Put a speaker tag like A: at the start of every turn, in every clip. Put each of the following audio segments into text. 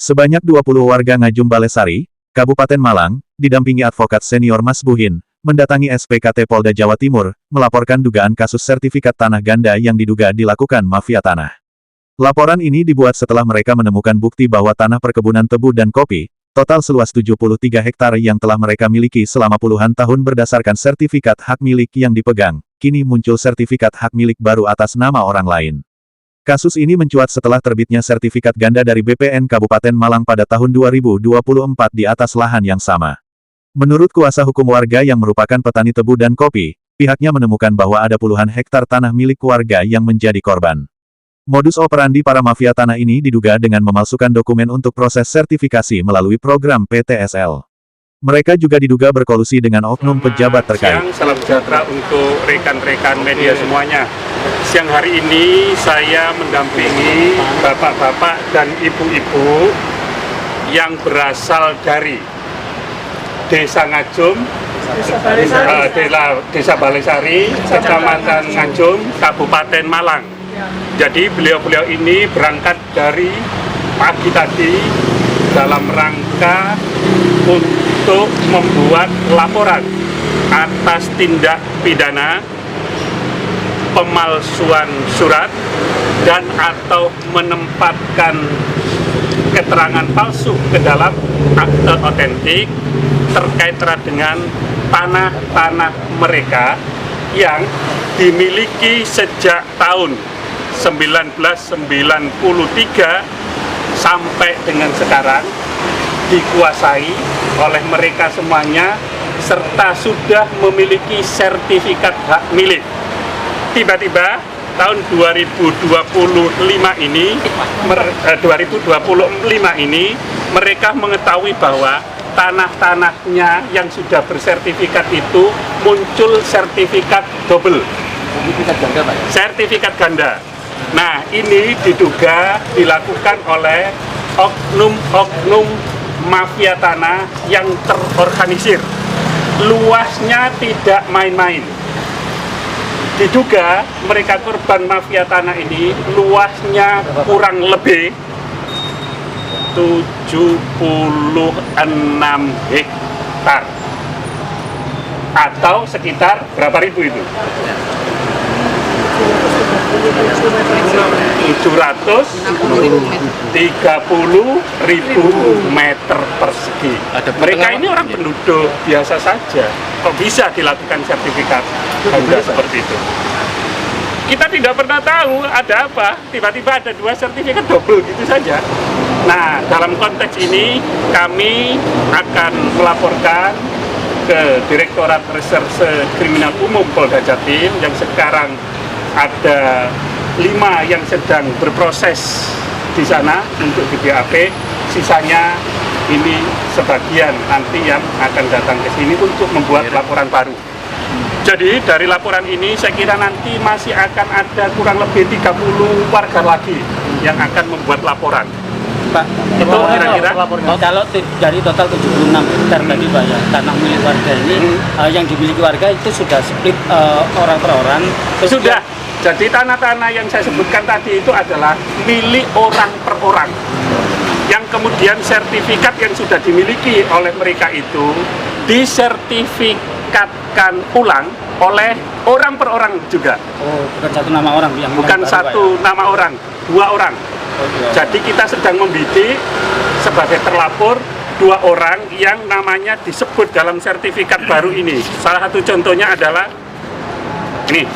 A: Sebanyak 20 warga Ngajum Balesari, Kabupaten Malang, didampingi advokat senior Mas Buhin, mendatangi SPKT Polda Jawa Timur, melaporkan dugaan kasus sertifikat tanah ganda yang diduga dilakukan mafia tanah. Laporan ini dibuat setelah mereka menemukan bukti bahwa tanah perkebunan tebu dan kopi, total seluas 73 hektar yang telah mereka miliki selama puluhan tahun berdasarkan sertifikat hak milik yang dipegang, kini muncul sertifikat hak milik baru atas nama orang lain. Kasus ini mencuat setelah terbitnya sertifikat ganda dari BPN Kabupaten Malang pada tahun 2024 di atas lahan yang sama. Menurut kuasa hukum warga yang merupakan petani tebu dan kopi, pihaknya menemukan bahwa ada puluhan hektar tanah milik warga yang menjadi korban. Modus operandi para mafia tanah ini diduga dengan memalsukan dokumen untuk proses sertifikasi melalui program PTSL. Mereka juga diduga berkolusi dengan oknum pejabat terkait.
B: Salam sejahtera untuk rekan-rekan media semuanya. Siang hari ini saya mendampingi bapak-bapak dan ibu-ibu yang berasal dari Desa Ngajum, Desa Balesari, Kecamatan Ngajum, Kabupaten Malang. Jadi beliau-beliau ini berangkat dari pagi tadi dalam rangka untuk membuat laporan atas tindak pidana pemalsuan surat dan atau menempatkan keterangan palsu ke dalam akte otentik terkait dengan tanah-tanah mereka yang dimiliki sejak tahun 1993 sampai dengan sekarang, dikuasai oleh mereka semuanya serta sudah memiliki sertifikat hak milik. Tiba-tiba tahun 2025 ini mereka mengetahui bahwa tanah-tanahnya yang sudah bersertifikat itu muncul sertifikat double. Sertifikat ganda. Nah, ini diduga dilakukan oleh oknum-oknum mafia tanah yang terorganisir. Luasnya tidak main-main. Diduga mereka korban mafia tanah ini luasnya kurang lebih 76 hektar atau sekitar berapa ribu itu? 730.000 meter persegi. Mereka ini orang penduduk biasa saja. Kok bisa dilakukan sertifikat ganda seperti itu? Kita tidak pernah tahu ada apa. Tiba-tiba ada dua sertifikat double gitu saja. Nah, dalam konteks ini kami akan melaporkan ke Direktorat Reserse Kriminal Umum Polda Jatim yang sekarang ada 5 yang sedang berproses di sana untuk di BAP, sisanya ini sebagian nanti yang akan datang ke sini untuk membuat laporan baru. Jadi dari laporan ini saya kira nanti masih akan ada kurang lebih 30 warga lagi yang akan membuat laporan.
C: Pak,
B: itu kira-kira
C: kalau dari total 76 hektar tadi Pak ya, tanah milik warga ini yang dimiliki warga itu sudah split orang per orang.
B: Sudah. Jadi tanah-tanah yang saya sebutkan tadi itu adalah milik orang per orang. Yang kemudian sertifikat yang sudah dimiliki oleh mereka itu disertifikatkan ulang oleh orang per orang juga.
C: Oh, bukan satu nama orang yang
B: bukan satu nama orang, 2 orang. Jadi kita sedang membidik sebagai terlapor 2 orang yang namanya disebut dalam sertifikat baru ini. Salah satu contohnya adalah ini.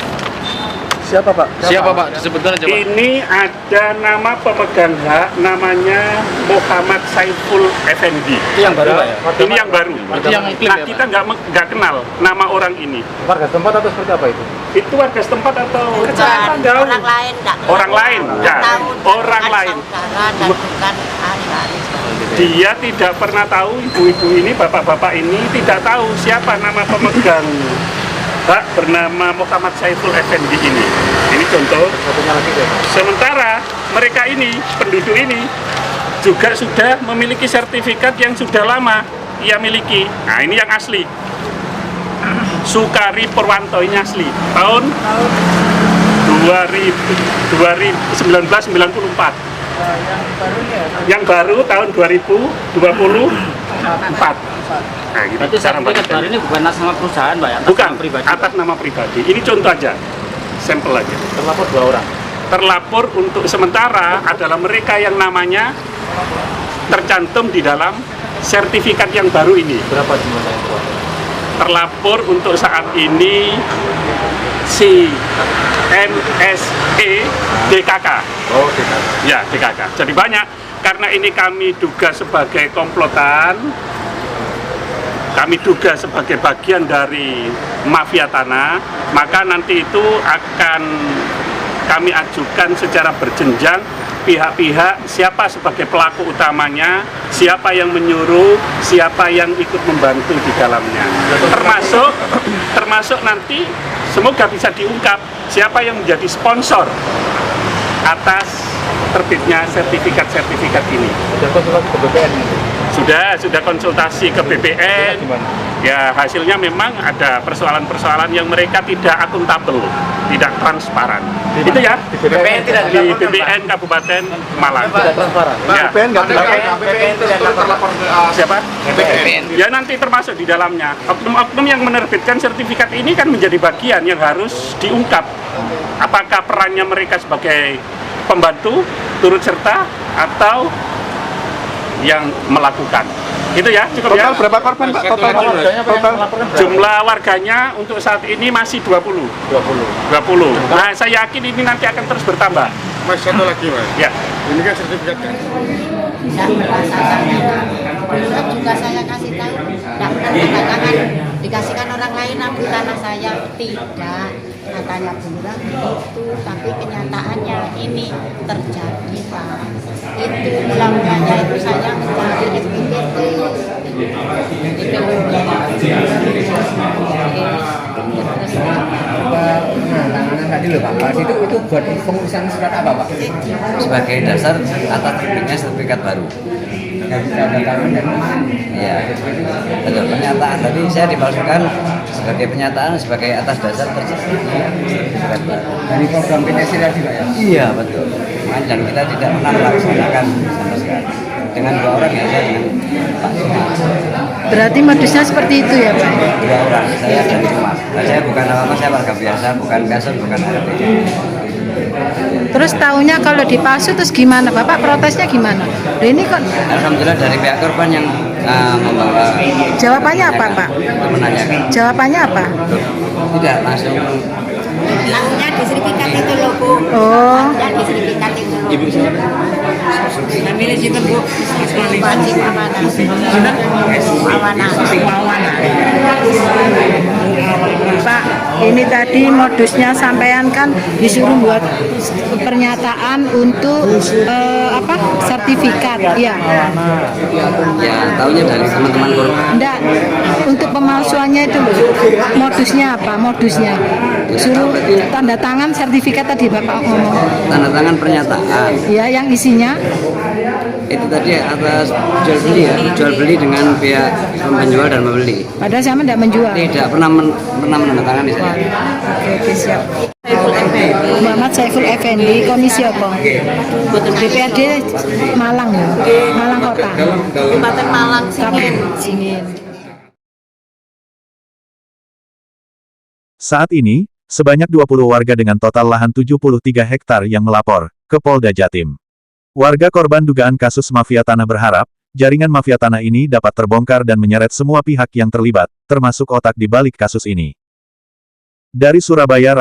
D: Siapa Pak?
C: Siapa Pak? Disebutkan aja Pak.
B: Ini ada nama pemegang hak, namanya Muhammad Saiful Effendi.
C: Itu yang baru Pak ya?
B: Ini yang baru.
C: Itu yang klaim
B: nah,
C: ya,
B: kita nggak kenal nama orang ini.
D: Warga setempat atau seperti apa itu?
B: Itu warga setempat atau
E: orang lain nggak kenal.
B: Orang lain, ya. Orang lain.
E: Saudara dan bukan ahli-ahli.
B: Dia tidak pernah tahu, ibu-ibu ini, bapak-bapak ini tidak tahu siapa nama pemegang hak bernama Muhammad Saiful Effendi ini. Ini contoh.
D: Satunya lagi deh.
B: Sementara mereka ini, penduduk ini juga sudah memiliki sertifikat yang sudah lama ia miliki. Nah, ini yang asli. Sukari Purwanto ini asli. Tahun 1994. Yang baru tahun 2024. Nah, gitu.
C: Berarti
B: Cara
C: sertifikat
B: membandingkan.
C: baru ini bukan atas nama perusahaan, Pak, ya? Atas
B: Bukan,
C: nama pribadi.
B: atas nama pribadi. Ini contoh aja, sampel aja.
D: Terlapor 2 orang.
B: Terlapor untuk sementara adalah mereka yang namanya tercantum di dalam sertifikat yang baru ini.
D: Berapa jumlahnya yang terlapor?
B: Terlapor untuk saat ini si NSE DKK.
D: Oh, tidak.
B: Ya, DKK. Jadi banyak. Karena ini kami duga sebagai komplotan, kami duga sebagai bagian dari mafia tanah, maka nanti itu akan kami ajukan secara berjenjang pihak-pihak siapa sebagai pelaku utamanya, siapa yang menyuruh, siapa yang ikut membantu di dalamnya. Termasuk nanti semoga bisa diungkap siapa yang menjadi sponsor atas terbitnya sertifikat-sertifikat ini.
D: Ada konsultasi ke BPN ini.
B: Sudah konsultasi ke BPN.
D: Gimana?
B: Ya, hasilnya memang ada persoalan-persoalan yang mereka tidak akuntabel, tidak transparan. Itu ya.
D: Di BPN tidak
B: Di BPN Kabupaten Malang.
D: Tidak transparan.
B: Ya.
D: BPN nggak dilaporkan.
F: BPN tidak terlapor ke
B: Siapa?
F: BPN.
B: Ya, nanti termasuk di dalamnya. Oknum-oknum yang menerbitkan sertifikat ini kan menjadi bagian yang harus diungkap. Apakah perannya mereka sebagai pembantu, turut serta, atau yang melakukan. Itu ya, cukup ya.
D: Total berapa korban, Pak? Total warganya total
B: Jumlah warganya untuk saat ini masih 20. 20. Nah, saya yakin ini nanti akan terus bertambah.
F: Mas, satu lagi Mas.
B: Ya.
F: Ini kan sertifikat kan.
E: Tidak merasa saya. Besok juga saya kasih tahu, tidak benar katakan dikasihkan orang lain ambil tanah saya. Tidak, katanya bulan itu, tapi kenyataannya ini terjadi, Pak. Itu bulan-bulannya itu saya mencari SPPT. Itu
G: penandatanganan tadi loh Pak, itu buat pengurusan surat apa Pak? Sebagai dasar atas terbitnya sertifikat baru. Tanda tangan dan iya, betul, pernyataan tadi saya dipalsukan sebagai pernyataan sebagai atas dasar tersebutnya sertifikat baru. Dari program PTSI tadi Pak ya? Iya betul. Dan kita tidak pernah melaksanakan sama sekali dengan 2 orang ya, saya dengan Pak Sumas.
H: Berarti modusnya seperti itu ya Pak?
G: 2 orang, saya dan Sumas. Nah, saya bukan apa-apa, saya warga biasa, bukan kasur, bukan RT.
H: Terus tahunya kalau dipalsu terus gimana? Bapak protesnya gimana? Loh, ini kok
G: Alhamdulillah dari pihak korban yang membawa.
H: jawabannya apa Pak?
G: Untuk menanyakan.
H: Jawabannya apa?
G: Tidak langsung.
E: langsungnya di sertifikat itu loh, Bu.
H: Oh.
E: Langsungnya di sertifikat itu.
G: Ibu siapa?
E: Namanya siapa, Bu? Panji Mawana.
H: Pak, ini tadi modusnya sampean kan disuruh buat pernyataan untuk apa? Sertifikat, ya.
G: Ya, tahunya dari teman-teman korban.
H: Enggak, untuk pemalsuannya itu loh. Modusnya apa? Modusnya suruh tanda tangan sertifikat tadi Bapak ngomong.
G: Tanda tangan pernyataan.
H: Ya, yang isinya
G: Itu tadi atas jual beli ya, jual beli dengan pihak penjual dan membeli.
H: padahal sama tidak menjual.
G: Tidak pernah menandatangani saya.
H: Oke, siap. Muhammad Saiful Effendi, Komisi apa? DPRD Malang ya, Malang Kota.
E: Kabupaten Malang, Singin.
H: Singin.
A: Saat ini, sebanyak 20 warga dengan total lahan 73 hektar yang melapor ke Polda Jatim. Warga korban dugaan kasus mafia tanah berharap, jaringan mafia tanah ini dapat terbongkar dan menyeret semua pihak yang terlibat, termasuk otak di balik kasus ini. Dari Surabaya,